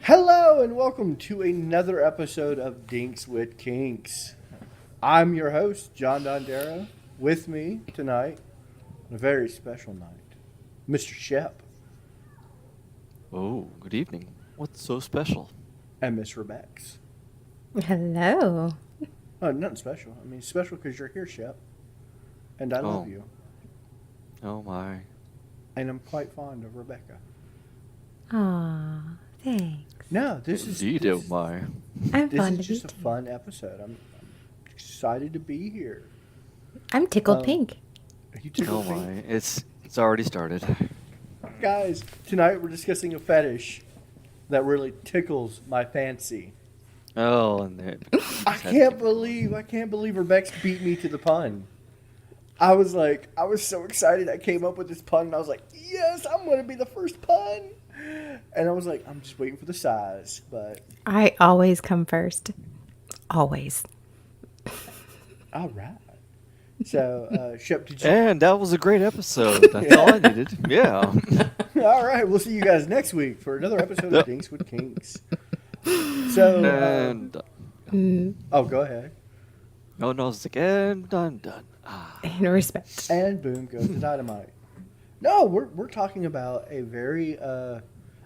Hello and welcome to another episode of Dinks with Kinks. I'm your host, John Dondero. With me tonight, on a very special night, Mr. Shep Oh, good evening. What's so special? and Miss Rebex. Hello. Oh, nothing special. I mean, special because you're here, Shep, and I love Oh, you, oh my. and I'm quite fond of Rebecca. Aw, thanks. No, this is Indeed, oh this, my. I'm this fond is of you just a too. fun episode. I'm excited to be here. I'm tickled Um, pink. You tickle Oh pink? my. It's already started. Guys, tonight we're discussing a fetish that really tickles my fancy. Oh, and there. I can't believe Rebecca beat me to the pun. I was so excited I came up with this pun and I was like, yes, I'm going to be the first pun. And I was like, I'm just waiting for the size, but I always come first. Always. all right. So, Shep, did you? And that was a great episode. That's all I needed. Yeah. All right, we'll see you guys next week for another episode of Dinks with Kinks. So, And oh, go ahead. no, no, it's like and done. Ah, In respect. And boom goes the dynamite. No, we're talking about a very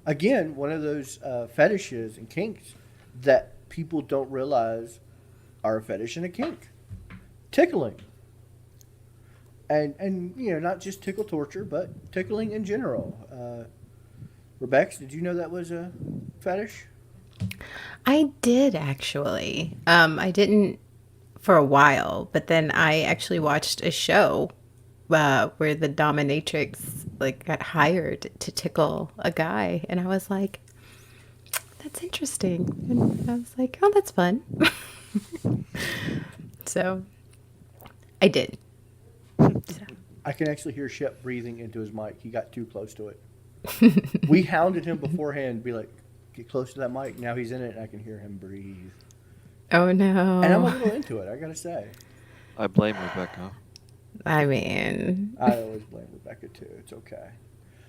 again one of those fetishes and kinks that people don't realize are a fetish and a kink. Tickling. And you know, not just tickle torture, but tickling in general. Rebecca, did you know that was a fetish? I did actually. I didn't for a while, but then I actually watched a show where the dominatrix got hired to tickle a guy, and I was like, "That's interesting," and I was like, "Oh, that's fun." So I did. So. I can actually hear Shep breathing into his mic. He got too close to it. We hounded him beforehand, be like, get close to that mic. Now he's in it, and I can hear him breathe. Oh no! And I'm a little into it, I gotta say. I blame Rebecca. I mean, I always blame Rebecca too. It's okay.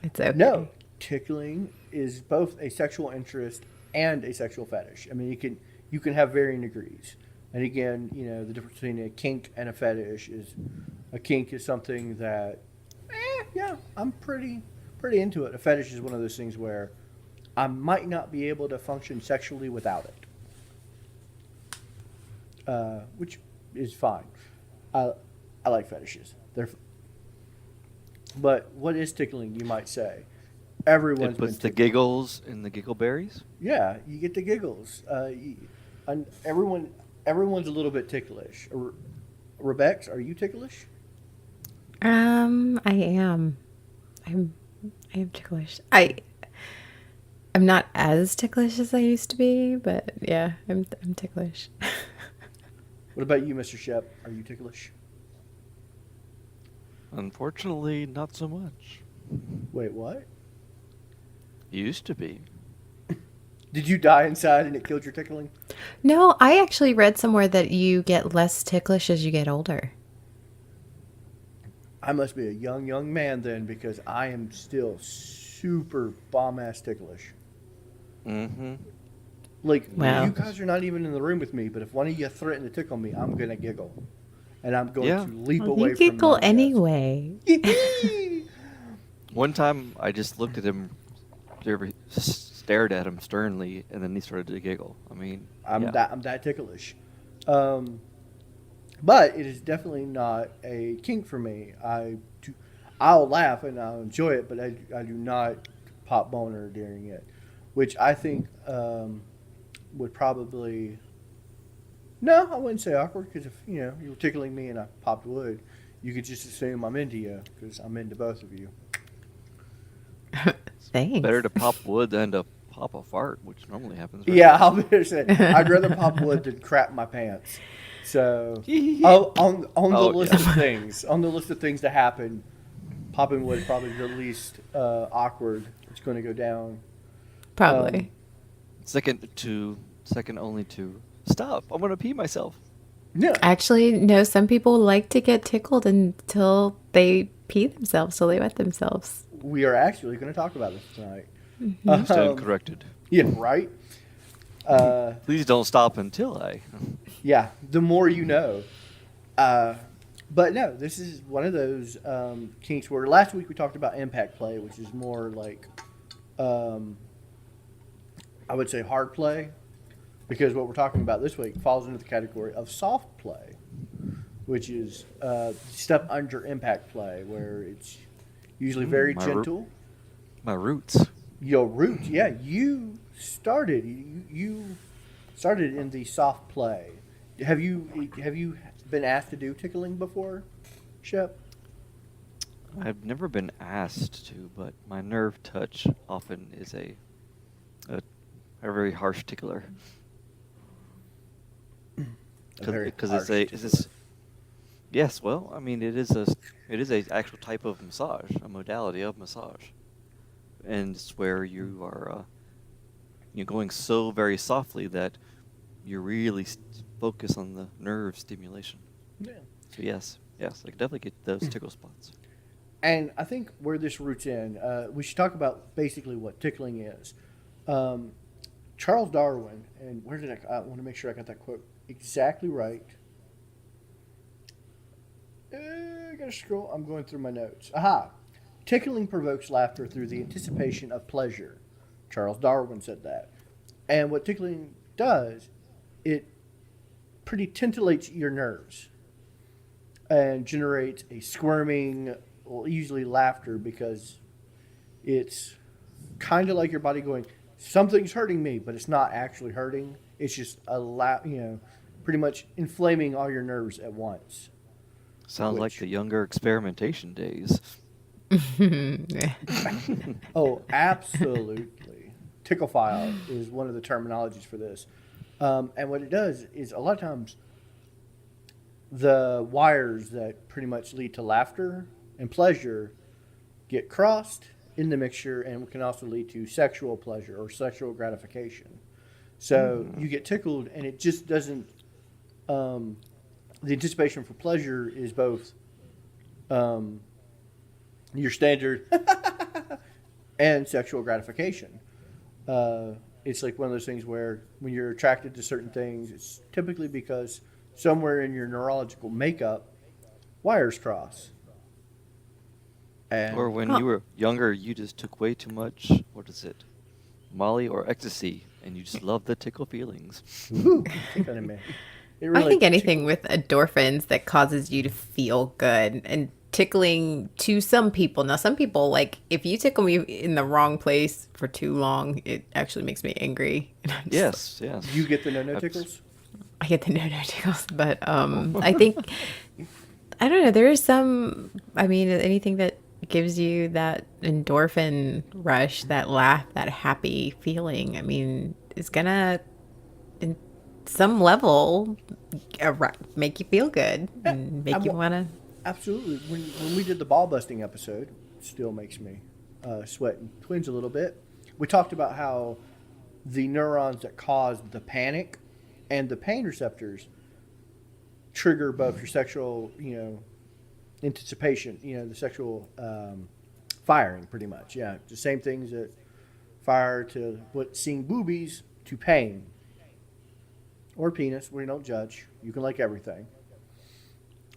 it's okay. No, tickling is both a sexual interest and a sexual fetish. I mean, you can have varying degrees. And again, you know, the difference between a kink and a fetish is a kink is something that, yeah, I'm pretty into it. A fetish is one of those things where I might not be able to function sexually without it, which is fine. I like fetishes. But what is tickling, you might say? Everyone's It puts been the tickled. giggles in the giggle berries. Yeah, you get the giggles. And everyone's a little bit ticklish. Rebecca, are you ticklish? I am. I am ticklish. I'm not as ticklish as I used to be, but yeah, I'm ticklish. What about you, Mr. Shep? Are you ticklish? Unfortunately, not so much. Wait, what? Used to be. Did you die inside and it killed your tickling? No, I actually read somewhere that you get less ticklish as you get older. I must be a young man then, because I am still super bomb-ass ticklish. Mm-hmm. Like, Well. you guys are not even in the room with me, but if one of you threaten to tickle me, I'm going to giggle. And I'm going Yeah. to leap Well, away you from giggle my desk. anyway. One time, I just looked at him, stared at him sternly, and then he started to giggle. I mean, I'm yeah. that ticklish. But it is definitely not a kink for me. I'll laugh and I'll enjoy it, but I do not pop boner during it, which I think would probably. No, I wouldn't say awkward, because if you were tickling me and I popped wood, you could just assume I'm into you, because I'm into both of you. Thanks. Better to pop wood than to pop a fart, which normally happens. Right? Yeah, I'll be saying I'd rather pop wood than crap my pants. So, on the Oh, list yeah. of things to happen, popping wood is probably the least awkward. It's going to go down. Probably. Second only to stop. I want to pee myself. Yeah, Actually, no, some people like to get tickled until they pee themselves, so they wet themselves. we are actually going to talk about this tonight. Stand corrected. Yeah, right. Please don't stop until I. Yeah, the more you know. But no, this is one of those kinks where last week we talked about impact play, which is more like, um, I would say hard play, because what we're talking about this week falls into the category of soft play, which is stuff under impact play, where it's usually very gentle. My roots. Your roots, yeah, you started in the soft play. Have you been asked to do tickling before, Shep? I've never been asked to, but my nerve touch often is a very harsh tickler. Because it's this. Yes, well, I mean, it is a actual type of massage, a modality of massage, and it's where you are you're going so very softly that you really focus on the nerve stimulation. Yeah. So yes, I can definitely get those tickle spots. And I think where this roots in, we should talk about basically what tickling is. Charles Darwin, and I want to make sure I got that quote exactly right. I gotta scroll. I'm going through my notes. Aha! Tickling provokes laughter through the anticipation of pleasure. Charles Darwin said that. And what tickling does, it pretty titillates your nerves and generates a squirming, well, usually laughter, because it's kind of like your body going, something's hurting me, but it's not actually hurting. It's just pretty much inflaming all your nerves at once. Sounds like the younger experimentation days. Oh, absolutely. Ticklephile is one of the terminologies for this. And what it does is a lot of times the wires that pretty much lead to laughter and pleasure get crossed in the mixture, and can also lead to sexual pleasure or sexual gratification. So you get tickled, and it just doesn't. The anticipation for pleasure is both your standard and sexual gratification. It's like one of those things where when you're attracted to certain things, it's typically because somewhere in your neurological makeup, wires cross. And Or when you were younger, you just took way too much, what is it, Molly or ecstasy, and you just love the tickle feelings. Ooh, tickling me. It I think anything with endorphins that causes you to feel good, and tickling to some people. Now, some people, like, if you tickle me in the wrong place for too long, it actually makes me angry. Yes. You get the no tickles? I get the no tickles, but I think, I don't know, there is some, I mean, anything that gives you that endorphin rush, that laugh, that happy feeling, I mean, is gonna, in some level, make you feel good and make you want to. Absolutely. When we did the ball busting episode, it still makes me sweat and twinge a little bit. We talked about how the neurons that cause the panic and the pain receptors trigger both your sexual, anticipation, the sexual firing, pretty much. Yeah, the same things that fire to seeing boobies to pain or penis. We don't judge. You can like everything.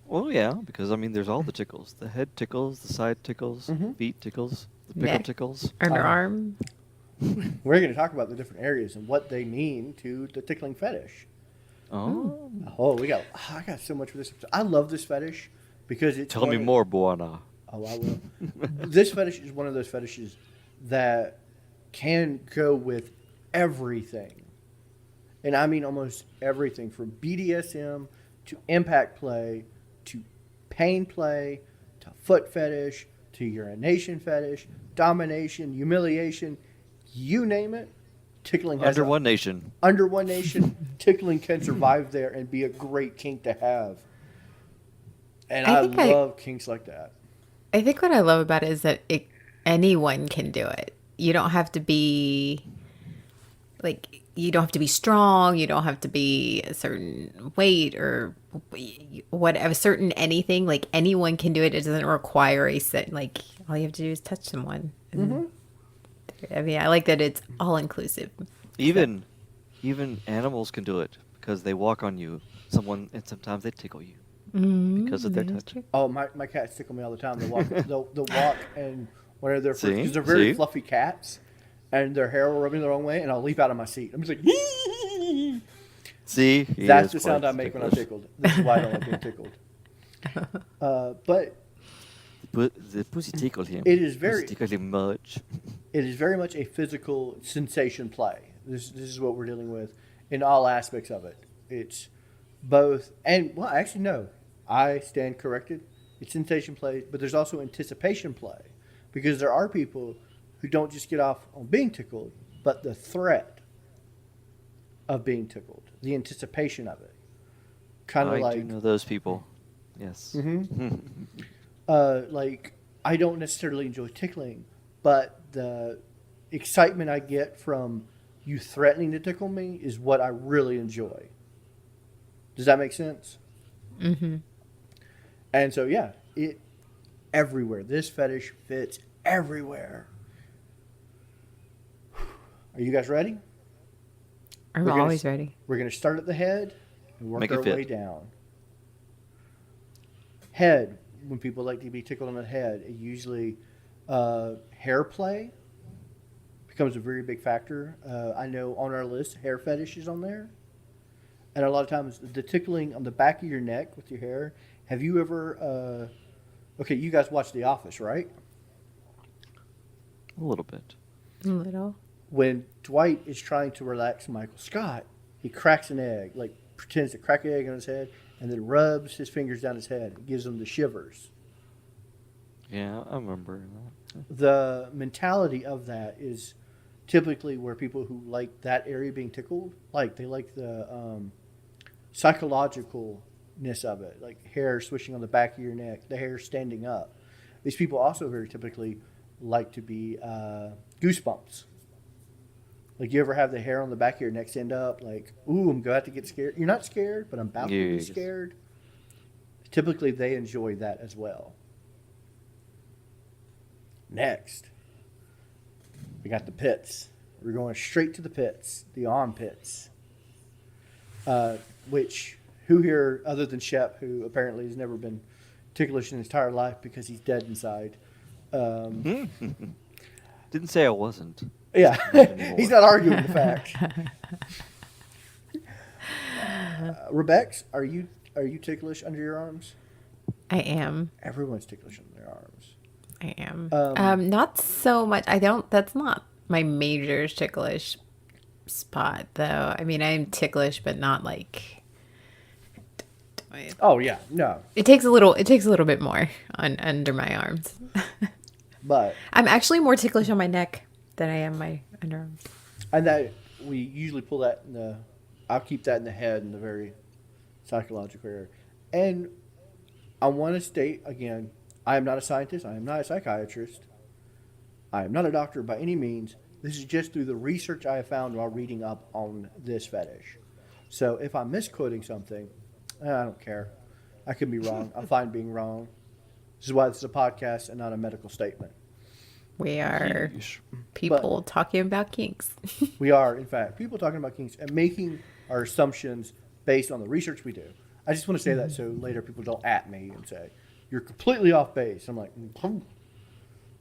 Well, yeah, because I mean, there's all the tickles: the head tickles, the side tickles, feet tickles, the pickle Neck. tickles. Underarm. We're going to talk about the different areas and what they mean to the tickling fetish. Oh, I got so much for this episode. I love this fetish because it's. Tell me more, Buana. Oh, I will. This fetish is one of those fetishes that can go with everything. And I mean almost everything, from BDSM to impact play to pain play to foot fetish to urination fetish, domination, humiliation, you name it. Tickling has Under one nation. Under one nation, tickling can survive there and be a great kink to have. And I love kinks like that. I think what I love about it is that anyone can do it. You don't have to be you don't have to be strong. You don't have to be a certain weight or whatever, certain anything. Like, anyone can do it. It doesn't require a set. Like, all you have to do is touch someone. I mean, I like that it's all inclusive. Even even animals can do it because they walk on you. And sometimes they tickle you because of their That is touch. true. Oh, my cats tickle me all the time. They'll walk and whenever they're See? because they're very See? fluffy cats, and their hair will rub me the wrong way, and I'll leap out of my seat. I'm just like, See, he that's is the sound quite I make when I'm ticklish. tickled. This is why I don't like being tickled. But The pussy tickled him. it is Pussy very tickled him much. it is very much a physical sensation play. This is what we're dealing with in all aspects of it. It's both, and well, actually, no, I stand corrected. It's sensation play, but there's also anticipation play because there are people who don't just get off on being tickled, but the threat of being tickled, the anticipation of it, kind of I like do know those people. Yes. like I don't necessarily enjoy tickling, but the excitement I get from you threatening to tickle me is what I really enjoy. Does that make sense? Mm-hmm. And so yeah, it everywhere. This fetish fits everywhere. Are you guys ready? I'm We're gonna always s- ready. We're going to start at the head and work Make it our fit. way down. Head. When people like to be tickled on the head, it usually hair play becomes a very big factor. I know on our list, hair fetish is on there. And a lot of times, the tickling on the back of your neck with your hair. Have you ever? Okay, you guys watch The Office, right? A little bit. A little. When Dwight is trying to relax Michael Scott, he cracks an egg, like pretends to crack an egg on his head, and then rubs his fingers down his head. It gives him the shivers. Yeah, I remember that. The mentality of that is typically where people who like that area being tickled, like they like the psychologicalness of it, like hair swishing on the back of your neck, the hair standing up. These people also very typically like to be goosebumps. Like you ever have the hair on the back of your neck stand up, like, ooh, I'm about to get scared. You're not scared, but I'm about to be Yes. scared. Typically, they enjoy that as well. Next, we got the pits. We're going straight to the pits, the armpits. Which, who here, other than Shep, who apparently has never been ticklish in his entire life because he's dead inside? Didn't say I wasn't. Yeah, anymore. he's not arguing the fact. Rebecca, are you ticklish under your arms? I am. Everyone's ticklish under their arms. I am. Um, Not so much. I don't. That's not my major ticklish spot, though. I mean, I'm ticklish, but not like. Oh yeah, no, It takes a little. It takes a little bit more on under my arms. but I'm actually more ticklish on my neck than I am my underarms. and that we usually pull that in the. I'll keep that in the head in the very psychological area, and I want to state again, I am not a scientist. I am not a psychiatrist. I am not a doctor by any means. This is just through the research I have found while reading up on this fetish. So if I'm misquoting something, I don't care. I could be wrong. I'm fine being wrong. This is why this is a podcast and not a medical statement. We are Yeesh. people talking about kinks. We are, in fact, people talking about kinks and making our assumptions based on the research we do. I just want to say that so later people don't at me and say, you're completely off base. I'm like,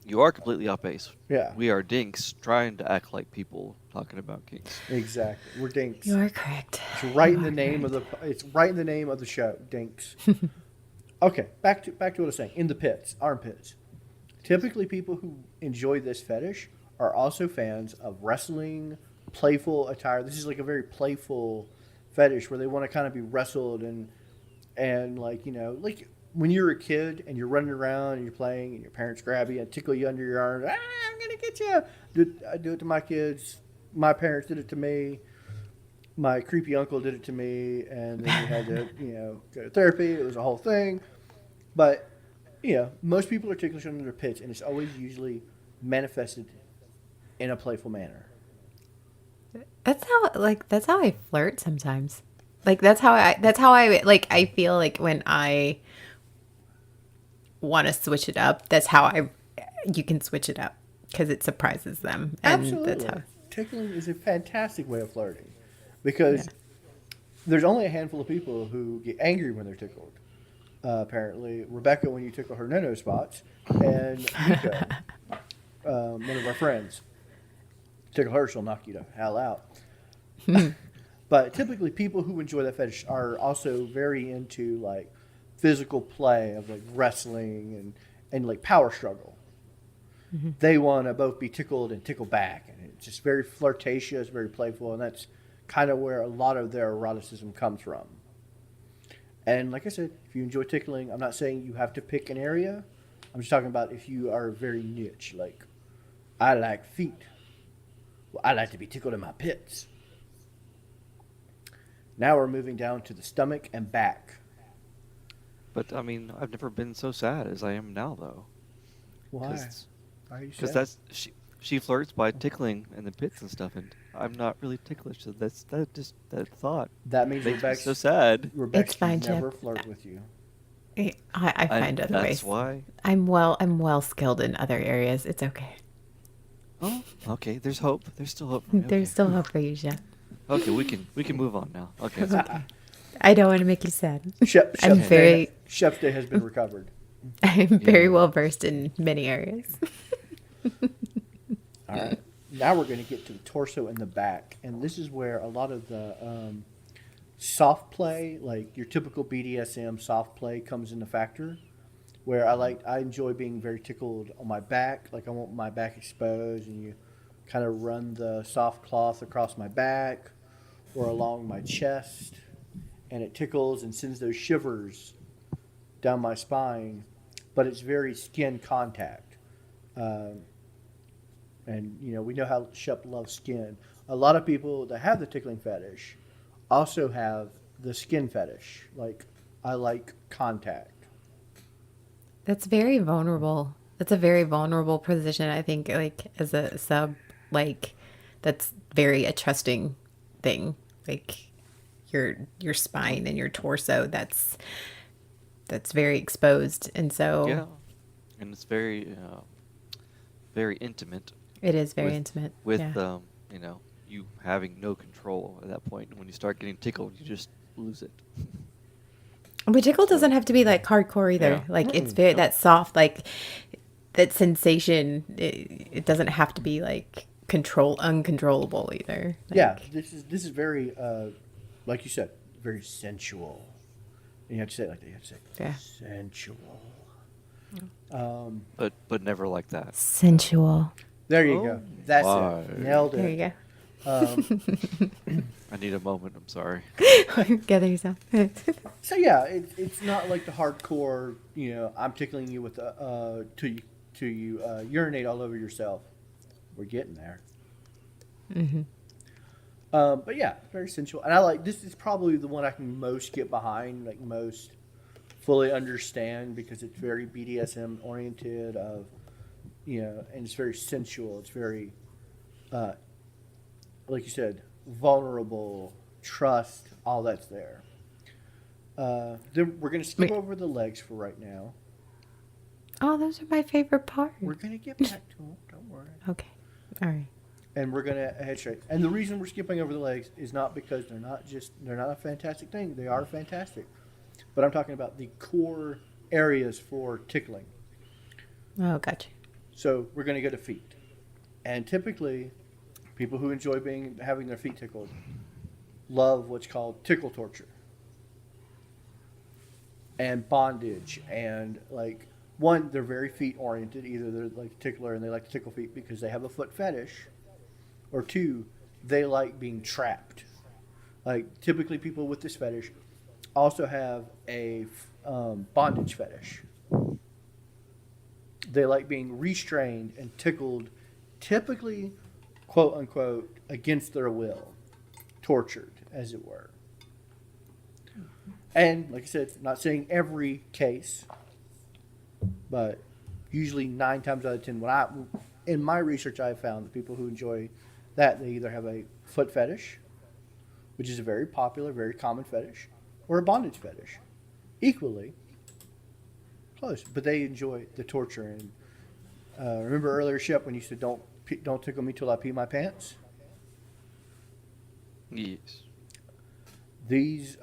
You are completely off base. yeah, We are dinks trying to act like people talking about kinks. exactly. We're dinks. You are correct. It's right in the name of the. It's right in the name of the show, dinks. Okay, back to what I was saying. In the pits, armpits. Typically, people who enjoy this fetish are also fans of wrestling, playful attire. This is like a very playful fetish where they want to kind of be wrestled and like like when you're a kid and you're running around and you're playing and your parents grab you and tickle you under your arm. Ah, I'm gonna get you. I do it to my kids. My parents did it to me. My creepy uncle did it to me, and then we had to, go to therapy. It was a whole thing. But, most people are ticklish under their pits, and it's always usually manifested in a playful manner. That's how I flirt sometimes. Like that's how I like I feel like when I want to switch it up, that's how you can switch it up because it surprises them. And Absolutely. that's how tickling is a fantastic way of flirting because Yeah. there's only a handful of people who get angry when they're tickled. Apparently, Rebecca, when you tickle her no-no spots, and Nico, one of our friends, tickle her, she'll knock you the hell out. But typically, people who enjoy that fetish are also very into like physical play of like wrestling and like power struggle. They want to both be tickled and tickle back, and it's just very flirtatious, very playful, and that's kind of where a lot of their eroticism comes from. And like I said, if you enjoy tickling, I'm not saying you have to pick an area. I'm just talking about if you are very niche. Like, I like feet. Well, I like to be tickled in my pits. Now we're moving down to the stomach and back. But I mean, I've never been so sad as I am now, though. Why? Why are you Because sad? that's she flirts by tickling in the pits and stuff, and I'm not really ticklish. So that thought That means makes me Rebecca's, so sad. Rebecca It's fine, can never Chip. flirt with you. I find other That's ways. why. I'm well skilled in other areas. It's okay. Oh, okay. There's hope. There's still hope for me. There's Okay. still hope for you, Chef. Okay, we can move on now. Okay. I don't want to make you sad. I'm Chef's very, Chef's Day has been recovered. I'm very Yeah. well versed in many areas. All right. Now we're going to get to the torso and the back. And this is where a lot of the soft play, like your typical BDSM soft play, comes into factor. Where I enjoy being very tickled on my back. Like I want my back exposed, and you kind of run the soft cloth across my back or along my chest. And it tickles and sends those shivers down my spine. But it's very skin contact. And, you know, we know how Shep loves skin. A lot of people that have the tickling fetish also have the skin fetish. Like, I like contact. That's very vulnerable. That's a very vulnerable position. I think, like as a sub, like that's very a trusting thing. Like your spine and your torso. That's very exposed, and so Yeah, and it's very intimate. it is very with, intimate. With Yeah. you know, you having no control at that point. When you start getting tickled, you just lose it. But tickle doesn't have to be like hardcore either. Yeah. Like it's very that soft, like that sensation. It doesn't have to be like uncontrollable either. Like, Yeah, this is very, like you said, very sensual. And you have to say it like that. You have to say Yeah. sensual. But never like that. sensual. There you Oh, go. That's my. it. Nailed it. There you go. I need a moment. I'm sorry. Gather yourself. So yeah, it's not like the hardcore. You know, I'm tickling you with to you urinate all over yourself. We're getting there. But yeah, very sensual, and I like this. Is probably the one I can most get behind, like most fully understand because it's very BDSM oriented. Of and it's very sensual. It's very, like you said, vulnerable, trust, all that's there. Then we're gonna skip Wait. over the legs for right now. Oh, those are my favorite part. We're gonna get back to them. Don't worry. Okay. All right. And we're gonna head straight. And the reason we're skipping over the legs is not because they're not a fantastic thing. They are fantastic, but I'm talking about the core areas for tickling. Oh, gotcha. So we're gonna go to feet, and typically, people who enjoy having their feet tickled love what's called tickle torture and bondage, and like one, they're very feet oriented. Either they're like a tickler and they like to tickle feet because they have a foot fetish, or two, they like being trapped. Like typically, people with this fetish also have a bondage fetish. They like being restrained and tickled, typically, quote unquote, against their will, tortured, as it were. And like I said, not saying every case, but usually 9 times out of 10, in my research, I have found that people who enjoy that, they either have a foot fetish, which is a very popular, very common fetish, or a bondage fetish. Equally close, but they enjoy the torture. And remember earlier, Shep, when you said, don't tickle me till I pee my pants? Yes. These,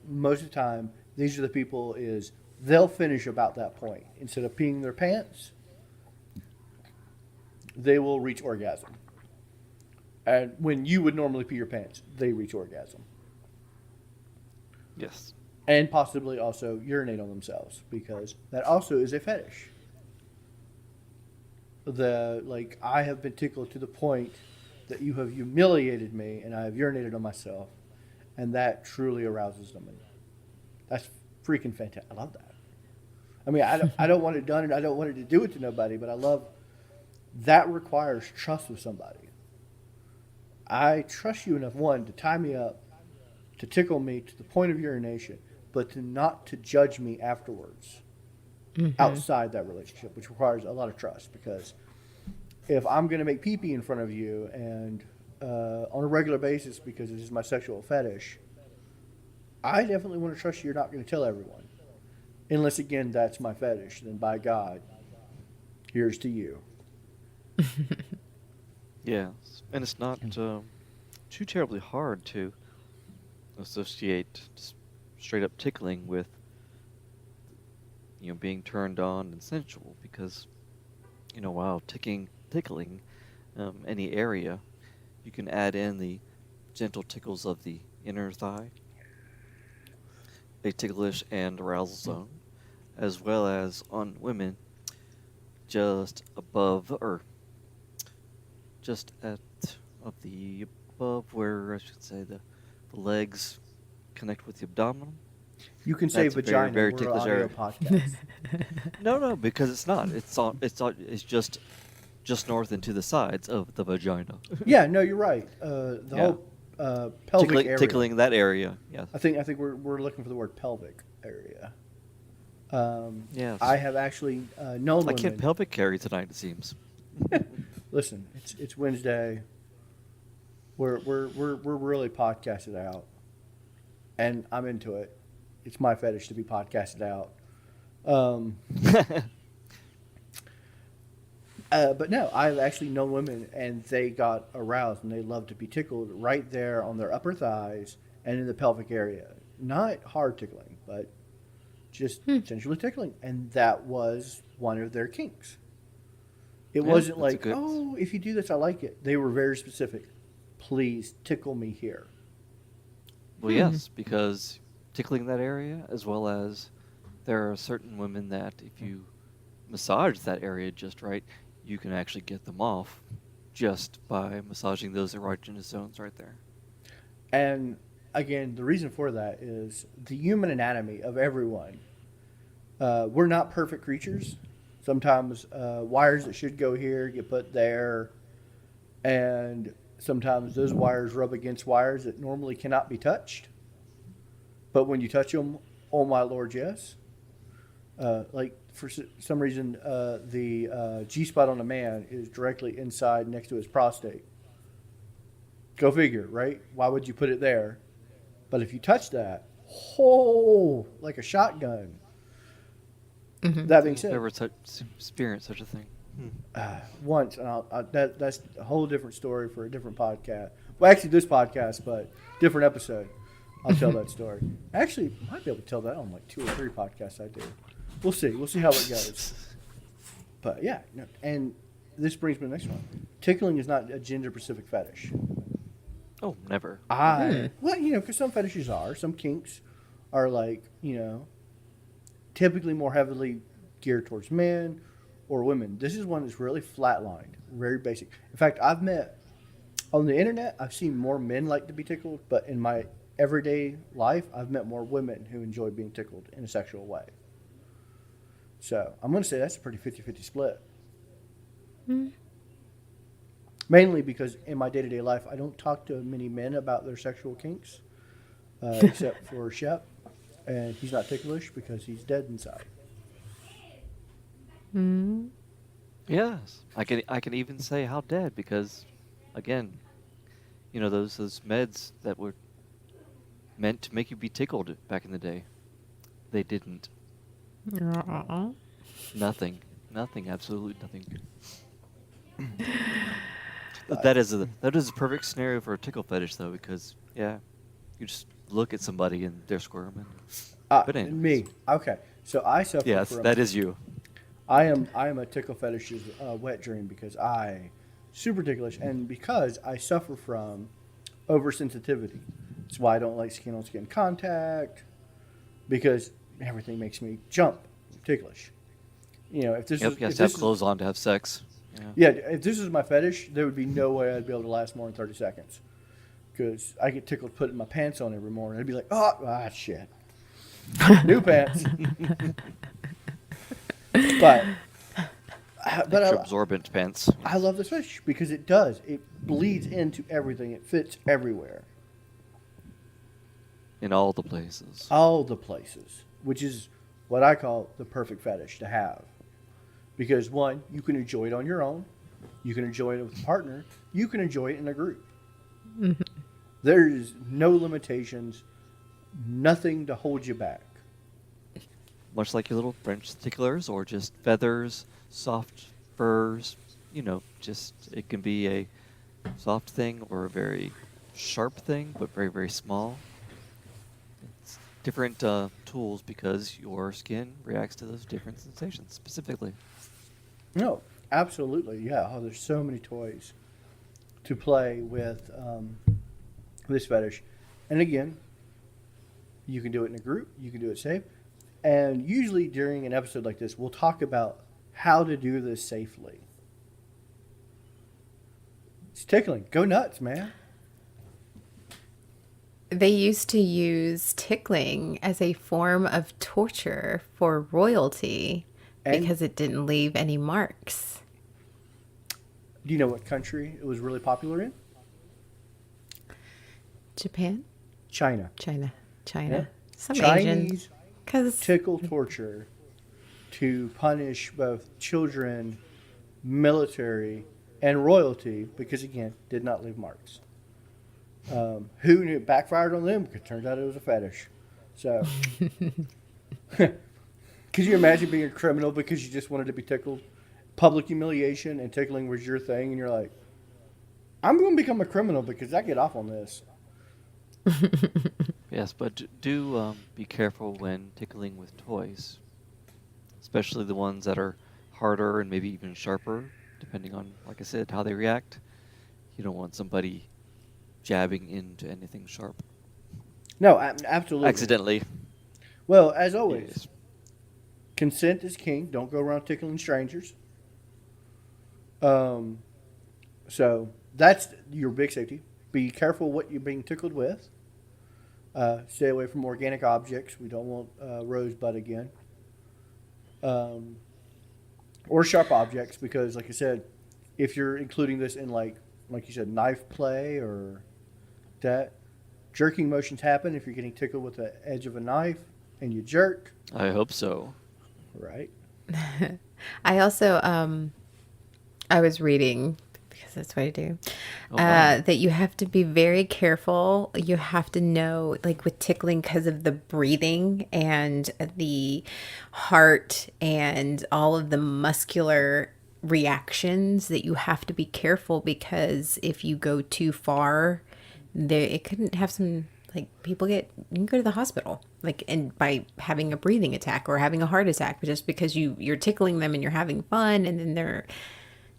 most of the time, these are the people is they'll finish about that point. Instead of peeing their pants, they will reach orgasm. And when you would normally pee your pants, they reach orgasm. Yes. And possibly also urinate on themselves because that also is a fetish. I have been tickled to the point that you have humiliated me and I have urinated on myself, and that truly arouses them. And that's freaking fantastic. I love that. I mean, I don't want it done and I don't want it to do it to nobody, but I love that requires trust with somebody. I trust you enough, one, to tie me up, to tickle me to the point of urination, but to not to judge me afterwards outside that relationship, which requires a lot of trust. Because if I'm going to make pee-pee in front of you and on a regular basis because this is my sexual fetish, I definitely want to trust you're not going to tell everyone. Unless, again, that's my fetish. Then, by God, here's to you. Yes. And it's not too terribly hard to associate just straight up tickling with being turned on and sensual, because while tickling any area, you can add in the gentle tickles of the inner thigh, a ticklish and arousal zone, as well as on women just above, or just above where I should say the legs connect with the abdominal. You can say That's a vagina. very We're an ticklish audio area. podcast. No, because it's not. It's just north and to the sides of the vagina. Yeah, no, you're right. The Yeah. whole pelvic area. Tickling that area. Yes. I think we're looking for the word pelvic area. Yes. I have actually known I women. can't pelvic carry tonight, it seems. Listen, it's Wednesday. We're really podcasted out, and I'm into it. It's my fetish to be podcasted out. But no, I've actually known women, and they got aroused, and they love to be tickled right there on their upper thighs and in the pelvic area. Not hard tickling, but just sensually tickling, and that was one of their kinks. It wasn't that's a like, good- oh, if you do this, I like it. They were very specific. Please tickle me here. Well, yes, because tickling that area, as well as there are certain women that if you massage that area just right, you can actually get them off just by massaging those erogenous zones right there. And again, the reason for that is the human anatomy of everyone. We're not perfect creatures. Sometimes wires that should go here get put there, and sometimes those wires rub against wires that normally cannot be touched. But when you touch them, oh my Lord, yes. Like for some reason, the G-spot on a man is directly inside next to his prostate. Go figure, right? Why would you put it there? But if you touch that, oh, like a shotgun. That being said, Never experienced such a thing. once, and that's a whole different story for a different podcast. Well, actually, this podcast, but different episode. I'll tell that story. Actually, I might be able to tell that on like 2 or 3 podcasts I do. We'll see. We'll see how it goes. But yeah, no, and this brings me to the next one. Tickling is not a gender-specific fetish. Oh, never. Well, because some fetishes are. Some kinks are like, typically more heavily geared towards men or women. This is one that's really flatlined, very basic. In fact, I've met on the internet, I've seen more men like to be tickled, but in my everyday life, I've met more women who enjoy being tickled in a sexual way. So I'm going to say that's a pretty 50-50 split. Mainly because in my day-to-day life, I don't talk to many men about their sexual kinks, except for Shep, and he's not ticklish because he's dead inside. Yes, I can even say how dead, because, again, those meds that were meant to make you be tickled back in the day, they didn't. Nothing, absolutely nothing. That is a perfect scenario for a tickle fetish, though, because yeah, you just look at somebody and they're squirming. But anyways, Me. Okay. So I suffer yes, from. that is you. I am a tickle fetish's wet dream because I super ticklish and because I suffer from oversensitivity. That's why I don't like skin on skin contact because everything makes me jump ticklish. You know, if this Yep, was you have if to have this is clothes on to have sex. Yeah. yeah, if this was my fetish, there would be no way I'd be able to last more than 30 seconds. Because I get tickled putting my pants on every morning. I'd be like, shit. New pants. but Extra absorbent pants. I love this fish because it does. It bleeds into everything. It fits everywhere. In all the places. All the places. Which is what I call the perfect fetish to have. Because one, you can enjoy it on your own. You can enjoy it with a partner. You can enjoy it in a group. Mm-hmm. There's no limitations. Nothing to hold you back. Much like your little French ticklers or just feathers, soft furs, just it can be a soft thing or a very sharp thing, but very, very small. It's different tools because your skin reacts to those different sensations specifically. No, absolutely. Yeah. Oh, there's so many toys to play with this fetish. And again, you can do it in a group. You can do it safe. And usually during an episode like this, we'll talk about how to do this safely. It's tickling. Go nuts, man. They used to use tickling as a form of torture for royalty because it didn't leave any marks. Do you know what country it was really popular in? Japan? China. China. Yeah. Some Chinese Asians. 'Cause tickle torture to punish both children, military, and royalty because, again, did not leave marks. Who knew it backfired on them? It turned out it was a fetish. So, could you imagine being a criminal because you just wanted to be tickled? Public humiliation and tickling was your thing, and you're like, I'm going to become a criminal because I get off on this. Yes, but do be careful when tickling with toys, especially the ones that are harder and maybe even sharper, depending on, like I said, how they react. You don't want somebody jabbing into anything sharp. No, absolutely. Accidentally. Well, as always, Yes. consent is king. Don't go around tickling strangers. So that's your big safety. Be careful what you're being tickled with. Stay away from organic objects. We don't want rosebud again. Or sharp objects because, like I said, if you're including this in like you said, knife play or that, jerking motions happen if you're getting tickled with the edge of a knife and you jerk. I hope so. Right. I also, I was reading, because that's what I do, Oh, wow. that you have to be very careful. You have to know, like with tickling, because of the breathing and the heart and all of the muscular reactions, that you have to be careful because if you go too far, there it couldn't have some, like, you can go to the hospital, like, and by having a breathing attack or having a heart attack just because you're tickling them and you're having fun, and then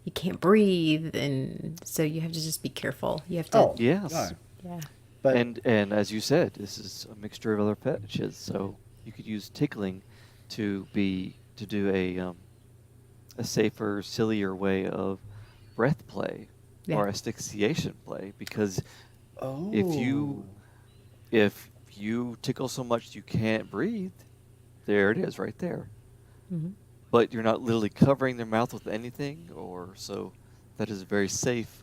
you can't breathe, and so you have to just be careful. You have to. Oh, Yes. God. Yeah. But And as you said, this is a mixture of other fetishes, so you could use tickling to do a safer, sillier way of breath play or asphyxiation play, because if you tickle so much you can't breathe, there it is right there. Mm-hmm. But you're not literally covering their mouth with anything, so that is a very safe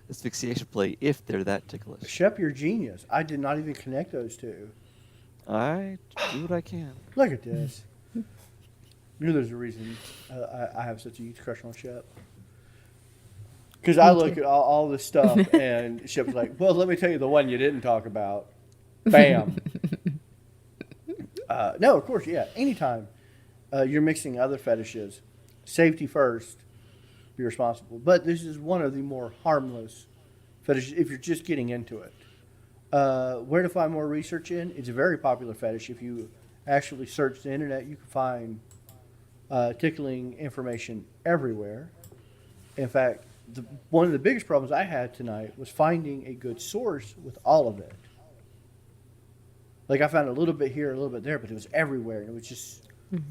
asphyxiation play if they're that ticklish. Shep, you're genius. I did not even connect those two. I do what I can. Look at this. You know there's a reason I have such a huge crush on Shep. Because I look at all this stuff, and Shep's like, well, let me tell you the one you didn't talk about. Bam. No, of course, yeah. Anytime you're mixing other fetishes, safety first. be responsible. But this is one of the more harmless fetishes if you're just getting into it. Where to find more research in? It's a very popular fetish. If you actually search the internet, you can find tickling information everywhere. In fact, one of the biggest problems I had tonight was finding a good source with all of it. Like I found a little bit here, a little bit there, but it was everywhere. And it was just,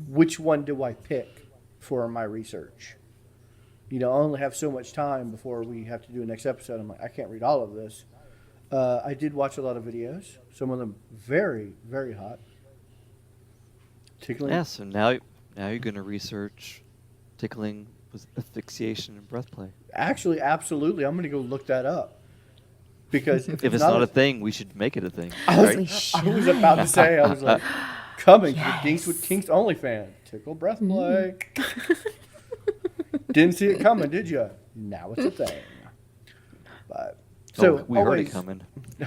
which one do I pick for my research? I only have so much time before we have to do a next episode. I'm like, I can't read all of this. I did watch a lot of videos. Some of them very, very hot. Tickling. Yeah, so now you're going to research tickling with asphyxiation and breath play. Actually, absolutely. I'm going to go look that up. Because if it's not a thing, we should make it a thing. I was about to say, I was like, coming to the Dinks with Kinks OnlyFans. Tickle breath play. Didn't see it coming, did you? Now it's a thing. But so we heard it coming.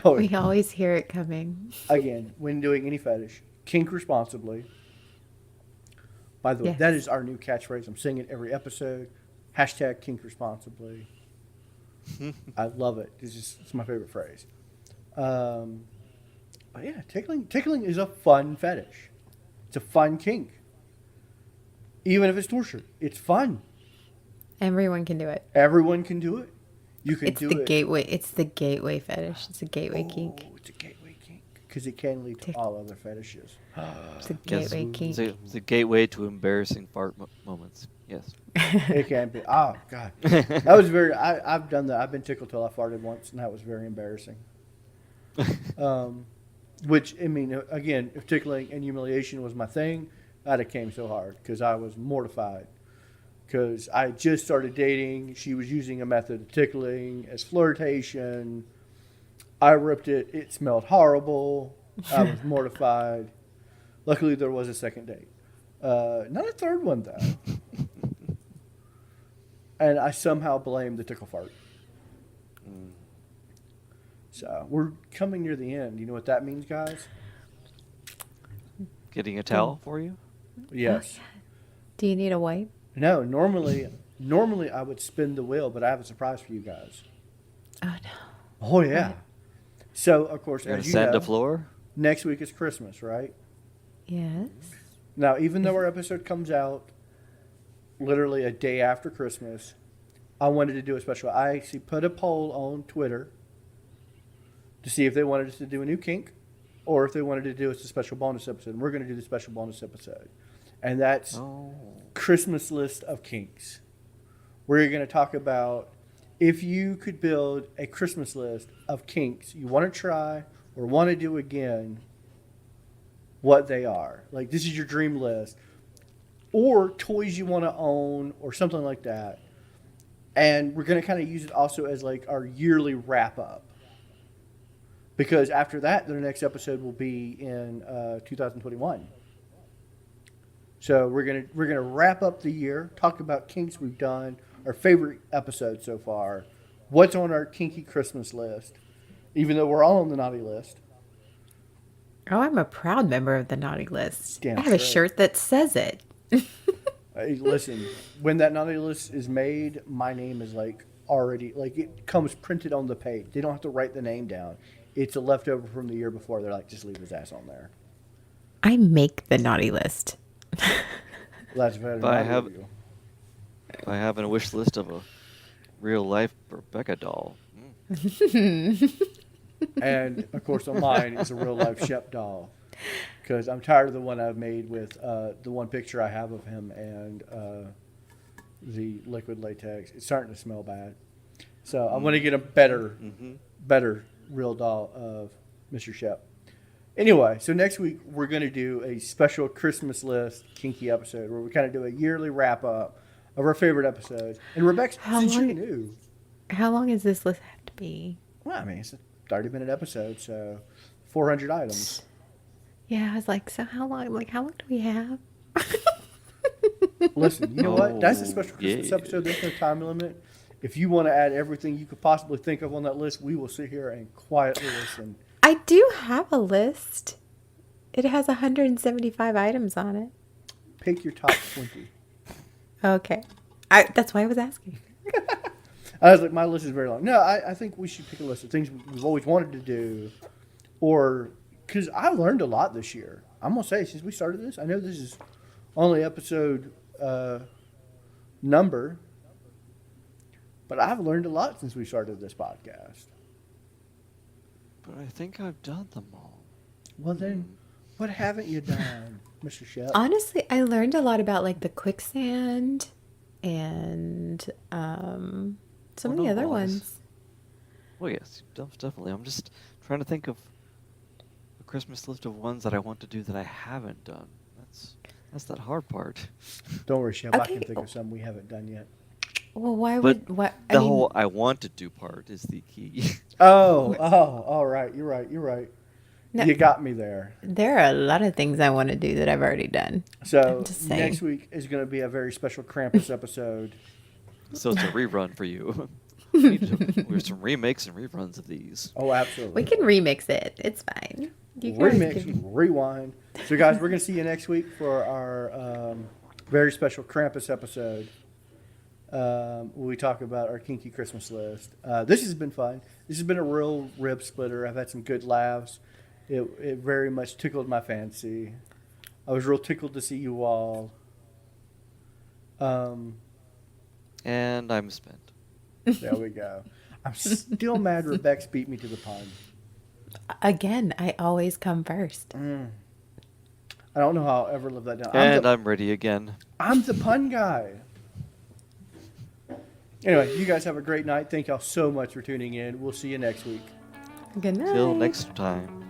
We always hear it coming. Again, when doing any fetish, kink responsibly. By the way, that is our new catchphrase. I'm saying it every episode. Hashtag kink responsibly. I love it. It's my favorite phrase. But yeah, tickling is a fun fetish. It's a fun kink. Even if it's torture, it's fun. Everyone can do it. Everyone can do it. You can do it. Gateway. It's the gateway fetish. It's a gateway kink. It's a gateway kink because it can lead to all other fetishes. It's a gateway kink. It's a gateway to embarrassing fart moments. Yes. It can be. Oh God, that was very. I've done that. I've been tickled till I farted once, and that was very embarrassing. Which I mean, again, if tickling and humiliation was my thing, I'd have came so hard because I was mortified. Because I just started dating. She was using a method of tickling as flirtation. I ripped it. It smelled horrible. I was mortified. Luckily, there was a second date. Not a third one, though. And I somehow blamed the tickle fart. So we're coming near the end. You know what that means, guys? Getting a towel for you? Yes. Oh, yeah. Do you need a wipe? No, normally I would spin the wheel, but I have a surprise for you guys. Oh, no. Oh, yeah. So, of course, as you sand know, the floor? next week is Christmas, right? Yes. Now, even though our episode comes out literally a day after Christmas, I wanted to do a special. I actually put a poll on Twitter to see if they wanted us to do a new kink or if they wanted to do us a special bonus episode. And we're going to do the special bonus episode. And that's Christmas list of kinks. We're going to talk about if you could build a Christmas list of kinks you want to try or want to do again, what they are. Like, this is your dream list. Or toys you want to own or something like that. And we're going to kind of use it also as like our yearly wrap up. Because after that, the next episode will be in 2021. So we're gonna wrap up the year, talk about kinks we've done, our favorite episodes so far, what's on our kinky Christmas list, even though we're all on the naughty list. Oh, I'm a proud member of the naughty list. Damn I have a straight. shirt that says it. Hey, listen, when that naughty list is made, my name is like already, like it comes printed on the page. They don't have to write the name down. It's a leftover from the year before. They're like, just leave his ass on there. I make the naughty list. Well, that's better If than I I have, do. if I have a wish list of a real life Rebecca doll. And of course on mine is a real life Shep doll. Because I'm tired of the one I've made with the one picture I have of him and the liquid latex. It's starting to smell bad. So I'm going to get a better real doll of Mr. Shep. Anyway, so next week we're going to do a special Christmas list kinky episode where we kind of do a yearly wrap up of our favorite episodes. And Rebecca, since you're new. How long does this list have to be? Well, I mean, it's a 30-minute episode, so 400 items. Yeah, I was like, so how long? Like, how long do we have? Listen, you know what? That's a special Christmas episode. There's no time limit. If you want to add everything you could possibly think of on that list, we will sit here and quietly listen. I do have a list. It has 175 items on it. Pick your top 20. Okay. That's why I was asking. I was like, my list is very long. No, I think we should pick a list of things we've always wanted to do, or because I learned a lot this year. I'm gonna say since we started this, I know this is only episode number, but I've learned a lot since we started this podcast. But I think I've done them all. Well then, what haven't you done, Mr. Shep? Honestly, I learned a lot about like the quicksand and some of the other ones. Well, yes, definitely. I'm just trying to think of a Christmas list of ones that I want to do that I haven't done. That's that hard part. Don't worry, Shep. I Okay. can think of some we haven't done yet. Well, why But would what? the whole I want to do part is the key. Oh, all right. You're right. No. You got me there. There are a lot of things I want to do that I've already done. So I'm just saying. next week is going to be a very special Krampus episode. So it's a rerun for you. There's some remakes and reruns of these. Oh, absolutely. We can remix it. It's fine. You guys Remix, can- rewind. So, guys, we're going to see you next week for our very special Krampus episode. We talk about our kinky Christmas list. This has been fun. This has been a real rib splitter. I've had some good laughs. It very much tickled my fancy. I was real tickled to see you all. And I'm spent. There we go. I'm still mad Rebecca beat me to the pun. Again, I always come first. I don't know how I'll ever live that down. And I'm ready again. I'm the pun guy. Anyway, you guys have a great night. Thank y'all so much for tuning in. We'll see you next week. Good night. Till next time.